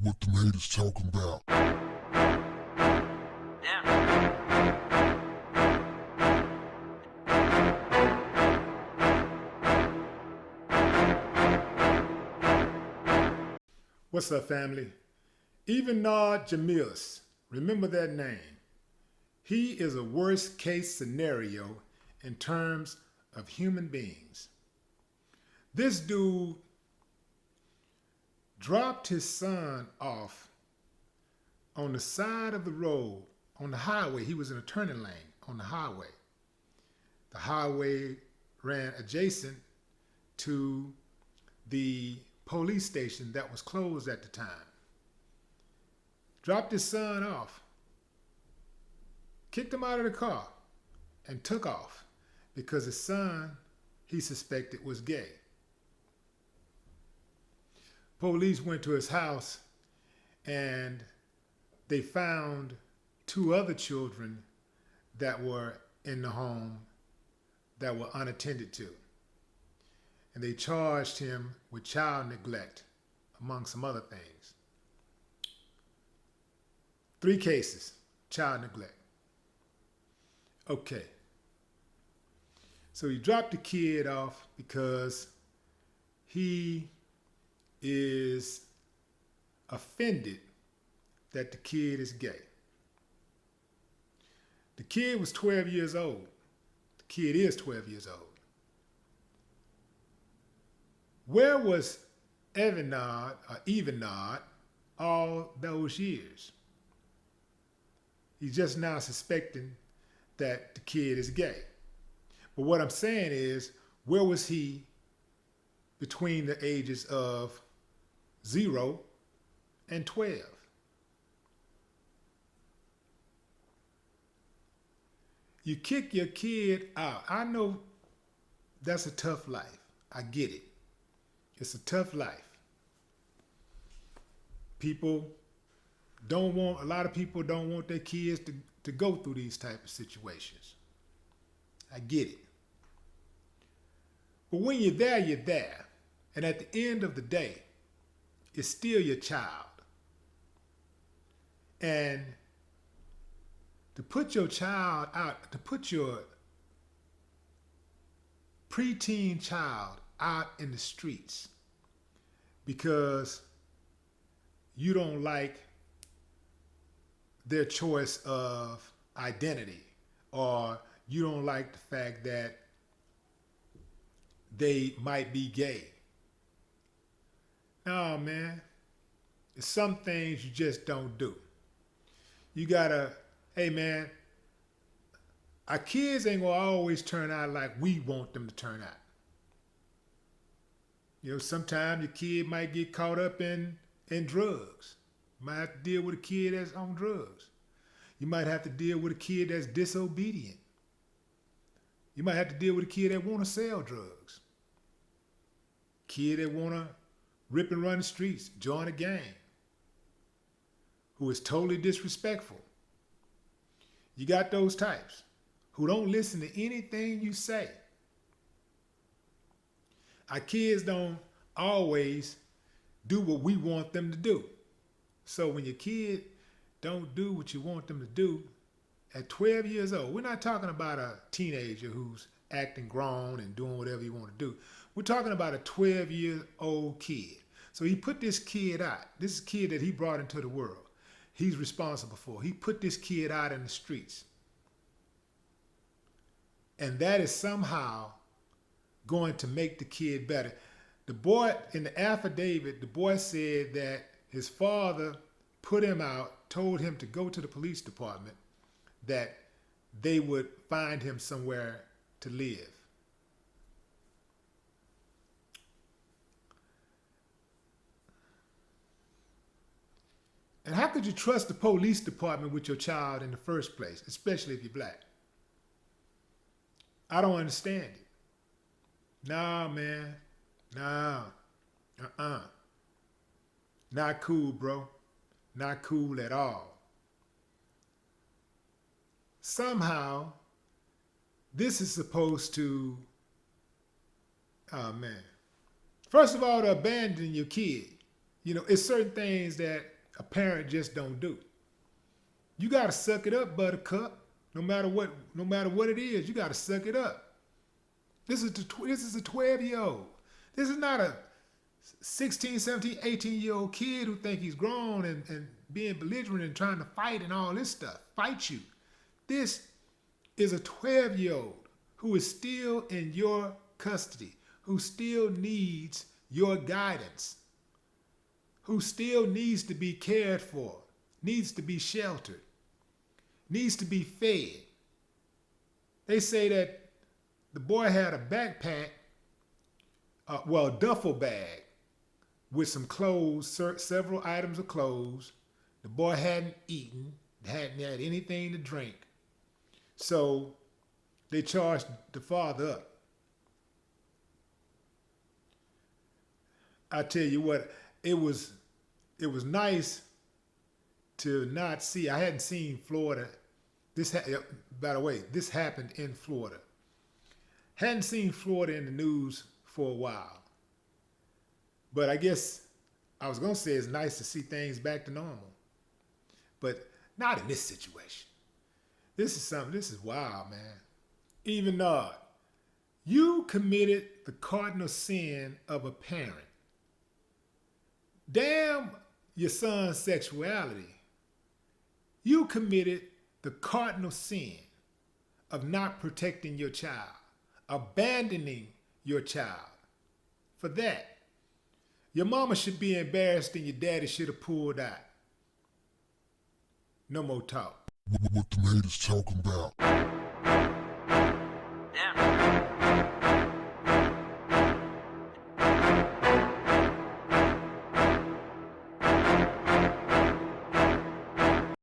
what the haters talking about. What's up, family? Evenard Jamils, remember that name. He is a worst case scenario in terms of human beings. This dude dropped his son off on the side of the road on the highway. He was in a turning lane on the highway. The highway ran adjacent to the police station that was closed at the time. Dropped his son off, kicked him out of the car, and took off because his son, he suspected, was gay. Police went to his house and they found two other children that were in the home that were unattended to. And they charged him with child neglect, among some other things. 3 cases, child neglect. Okay. So he dropped the kid off because he is offended that the kid is gay. The kid was 12 years old. The kid is 12 years old. Where was Evenard all those years? He's just now suspecting that the kid is gay. But what I'm saying is, where was he between the ages of 0 and 12? You kick your kid out. I know that's a tough life. I get it. It's a tough life. A lot of people don't want their kids to go through these type of situations. I get it. But when you're there, you're there. And at the end of the day, it's still your child. And to put your child out, to put your preteen child out in the streets because you don't like their choice of identity, or you don't like the fact that they might be gay. No, man. There's some things you just don't do. You gotta, hey man, our kids ain't gonna always turn out like we want them to turn out. You know, sometimes your kid might get caught up in drugs. You might have to deal with a kid that's on drugs. You might have to deal with a kid that's disobedient. You might have to deal with a kid that want to sell drugs. Kid that want to rip and run the streets, join a gang, who is totally disrespectful. You got those types who don't listen to anything you say. Our kids don't always do what we want them to do. So when your kid don't do what you want them to do at 12 years old, we're not talking about a teenager who's acting grown and doing whatever you want to do. We're talking about a 12-year-old kid. So he put this kid out. This is a kid that he brought into the world. He's responsible for. He put this kid out in the streets. And that is somehow going to make the kid better. The boy, in the affidavit, the boy said that his father put him out, told him to go to the police department, that they would find him somewhere to live. And how could you trust the police department with your child in the first place, especially if you're black? I don't understand it. Nah, man. Nah. Not cool, bro. Not cool at all. Somehow, this is supposed to, oh man. First of all, to abandon your kid. it's certain things that a parent just don't do. You gotta suck it up, buttercup. No matter what it is, you gotta suck it up. This is a 12-year-old. This is not a 16, 17, 18-year-old kid who think he's grown and being belligerent and trying to fight and all this stuff. Fight you. This is a 12-year-old who is still in your custody, who still needs your guidance, who still needs to be cared for, needs to be sheltered, needs to be fed. They say that the boy had a backpack, a duffel bag with some clothes, several items of clothes. The boy hadn't eaten, hadn't had anything to drink. So they charged the father up. I tell you what, it was nice to not see. I hadn't seen Florida. By the way, this happened in Florida. Hadn't seen Florida in the news for a while. But I guess I was going to say it's nice to see things back to normal. But not in this situation. This is wild, man. Even you committed the cardinal sin of a parent. Damn your son's sexuality. You committed the cardinal sin of not protecting your child, abandoning your child. For that, your mama should be embarrassed and your daddy should have pulled out. No more talk. What the haters talking about? Damn.